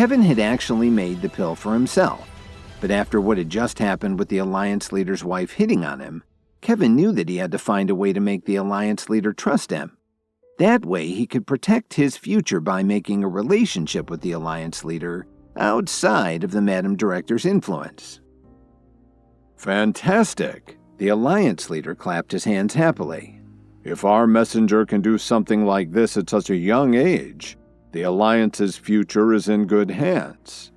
Kevin had actually made the pill for himself, but after what had just happened with the Alliance leader's wife hitting on him, Kevin knew that he had to find a way to make the Alliance leader trust him. That way he could protect his future by making a relationship with the Alliance leader outside of the Madam Director's influence. Fantastic! The Alliance leader clapped his hands happily. If our messenger can do something like this at such a young age, the Alliance's future is in good hands.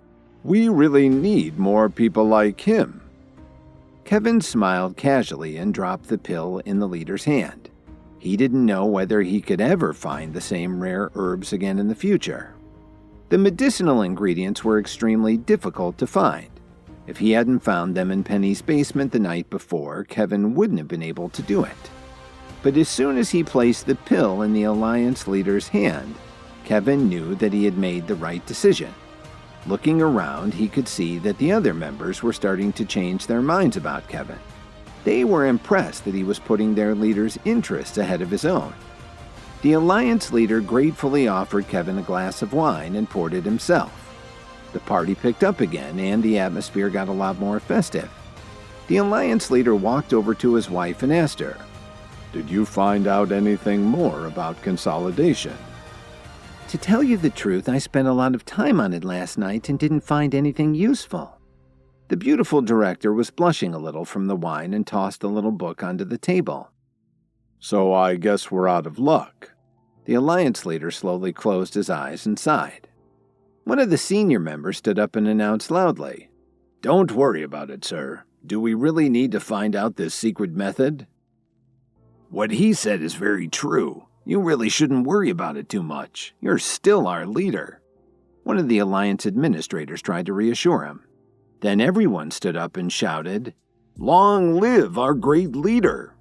We really need more people like him. Kevin smiled casually and dropped the pill in the leader's hand. He didn't know whether he could ever find the same rare herbs again in the future. The medicinal ingredients were extremely difficult to find. If he hadn't found them in Penny's basement the night before, Kevin wouldn't have been able to do it. But as soon as he placed the pill in the Alliance leader's hand, Kevin knew that he had made the right decision. Looking around, he could see that the other members were starting to change their minds about Kevin. They were impressed that he was putting their leader's interests ahead of his own. The Alliance leader gratefully offered Kevin a glass of wine and poured it himself. The party picked up again, and the atmosphere got a lot more festive. The Alliance leader walked over to his wife and asked her, "Did you find out anything more about consolidation?" "To tell you the truth, I spent a lot of time on it last night and didn't find anything useful." The beautiful director was blushing a little from the wine and tossed a little book onto the table. "So I guess we're out of luck." The Alliance leader slowly closed his eyes and sighed. One of the senior members stood up and announced loudly, "Don't worry about it, sir. Do we really need to find out this secret method?" "What he said is very true. You really shouldn't worry about it too much. You're still our leader." One of the Alliance administrators tried to reassure him. Then everyone stood up and shouted, "Long live our great leader!"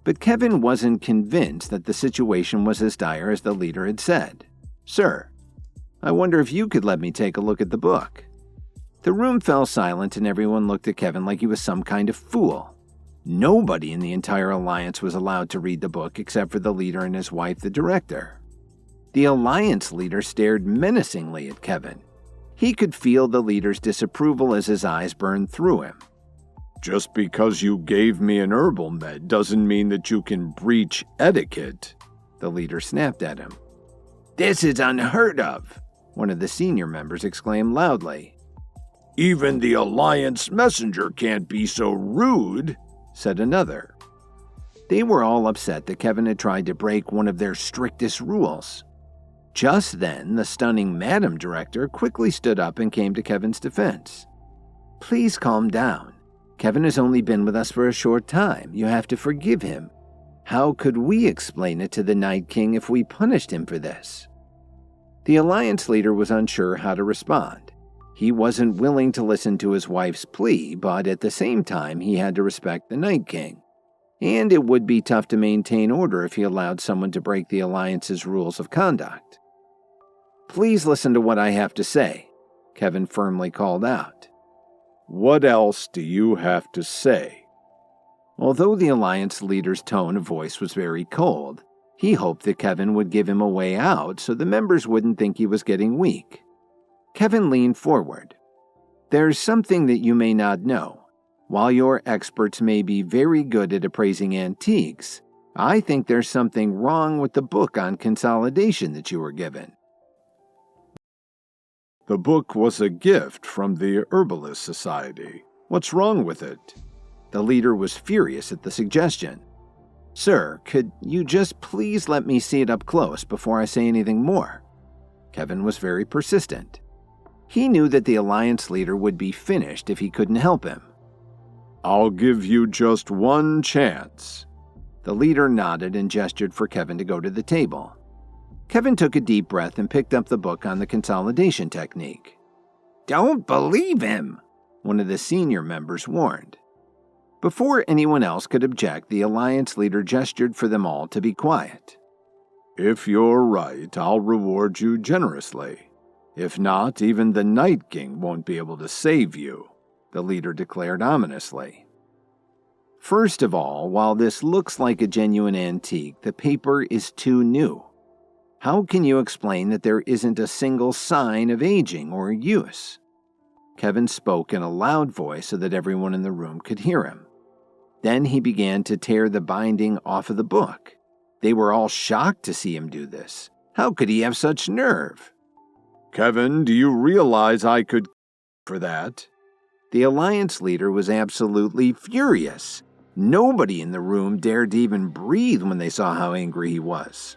But Kevin wasn't convinced that the situation was as dire as the leader had said. "Sir, I wonder if you could let me take a look at the book." The room fell silent and everyone looked at Kevin like he was some kind of fool. Nobody in the entire Alliance was allowed to read the book except for the leader and his wife, the director. The Alliance leader stared menacingly at Kevin. He could feel the leader's disapproval as his eyes burned through him. "Just because you gave me an herbal med doesn't mean that you can breach etiquette," the leader snapped at him. "This is unheard of," one of the senior members exclaimed loudly. "Even the Alliance messenger can't be so rude," said another. They were all upset that Kevin had tried to break one of their strictest rules. Just then, the stunning Madam Director quickly stood up and came to Kevin's defense. "Please calm down. Kevin has only been with us for a short time. You have to forgive him. How could we explain it to the Night King if we punished him for this?" The Alliance leader was unsure how to respond. He wasn't willing to listen to his wife's plea, but at the same time he had to respect the Night King. And it would be tough to maintain order if he allowed someone to break the Alliance's rules of conduct. "Please listen to what I have to say," Kevin firmly called out. "What else do you have to say?" Although the Alliance leader's tone of voice was very cold, he hoped that Kevin would give him a way out so the members wouldn't think he was getting weak. Kevin leaned forward. "There's something that you may not know. While your experts may be very good at appraising antiques, I think there's something wrong with the book on consolidation that you were given." "The book was a gift from the Herbalists Society. What's wrong with it?" The leader was furious at the suggestion. "Sir, could you just please let me see it up close before I say anything more?" Kevin was very persistent. He knew that the Alliance leader would be finished if he couldn't help him. "I'll give you just one chance." The leader nodded and gestured for Kevin to go to the table. Kevin took a deep breath and picked up the book on the consolidation technique. "Don't believe him," one of the senior members warned. Before anyone else could object, the Alliance leader gestured for them all to be quiet. "If you're right, I'll reward you generously. If not, even the Night King won't be able to save you," the leader declared ominously. "First of all, while this looks like a genuine antique, the paper is too new. How can you explain that there isn't a single sign of aging or use? Kevin spoke in a loud voice so that everyone in the room could hear him. Then he began to tear the binding off of the book. They were all shocked to see him do this. How could he have such nerve? Kevin, do you realize I could for that? The Alliance leader was absolutely furious. Nobody in the room dared to even breathe when they saw how angry he was.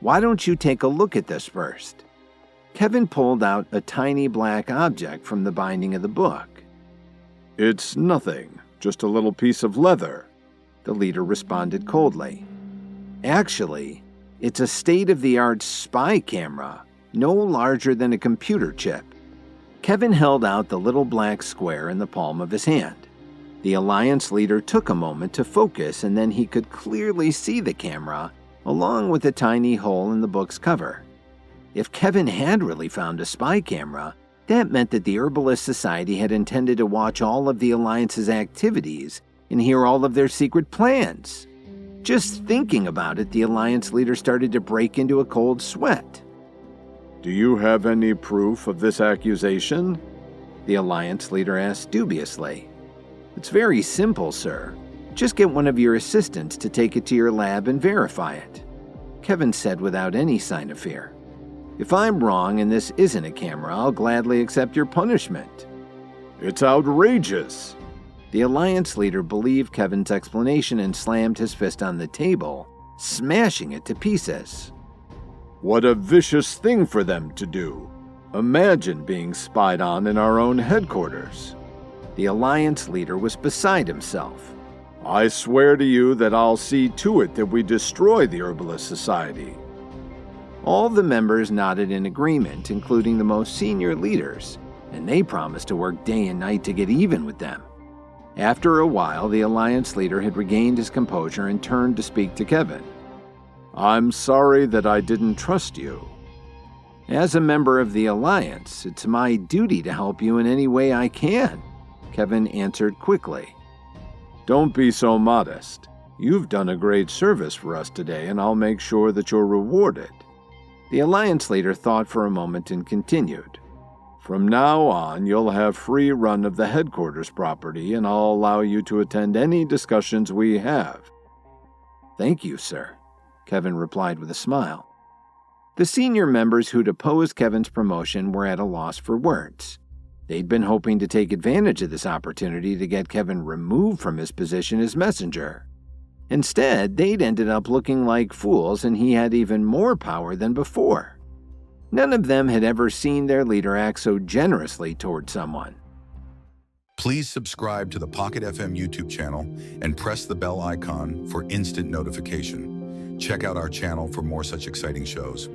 Why don't you take a look at this first? Kevin pulled out a tiny black object from the binding of the book. It's nothing, just a little piece of leather, the leader responded coldly. Actually, it's a state-of-the-art spy camera, no larger than a computer chip. Kevin held out the little black square in the palm of his hand. The Alliance leader took a moment to focus, and then he could clearly see the camera, along with a tiny hole in the book's cover. If Kevin had really found a spy camera, that meant that the Herbalists Society had intended to watch all of the Alliance's activities and hear all of their secret plans. Just thinking about it, the Alliance leader started to break into a cold sweat. Do you have any proof of this accusation? The Alliance leader asked dubiously. It's very simple, sir. Just get one of your assistants to take it to your lab and verify it, Kevin said without any sign of fear. If I'm wrong and this isn't a camera, I'll gladly accept your punishment. It's outrageous. The Alliance leader believed Kevin's explanation and slammed his fist on the table, smashing it to pieces. What a vicious thing for them to do. Imagine being spied on in our own headquarters. The Alliance leader was beside himself. I swear to you that I'll see to it that we destroy the Herbalist Society. All the members nodded in agreement, including the most senior leaders, and they promised to work day and night to get even with them. After a while, the Alliance leader had regained his composure and turned to speak to Kevin. I'm sorry that I didn't trust you. As a member of the Alliance, it's my duty to help you in any way I can, Kevin answered quickly. Don't be so modest. You've done a great service for us today, and I'll make sure that you're rewarded. The Alliance leader thought for a moment and continued. From now on, you'll have free run of the headquarters property, and I'll allow you to attend any discussions we have. Thank you, sir, Kevin replied with a smile. The senior members who'd opposed Kevin's promotion were at a loss for words. They'd been hoping to take advantage of this opportunity to get Kevin removed from his position as messenger. Instead, they'd ended up looking like fools, and he had even more power than before. None of them had ever seen their leader act so generously toward someone. Please subscribe to the Pocket FM YouTube channel and press the bell icon for instant notification. Check out our channel for more such exciting shows.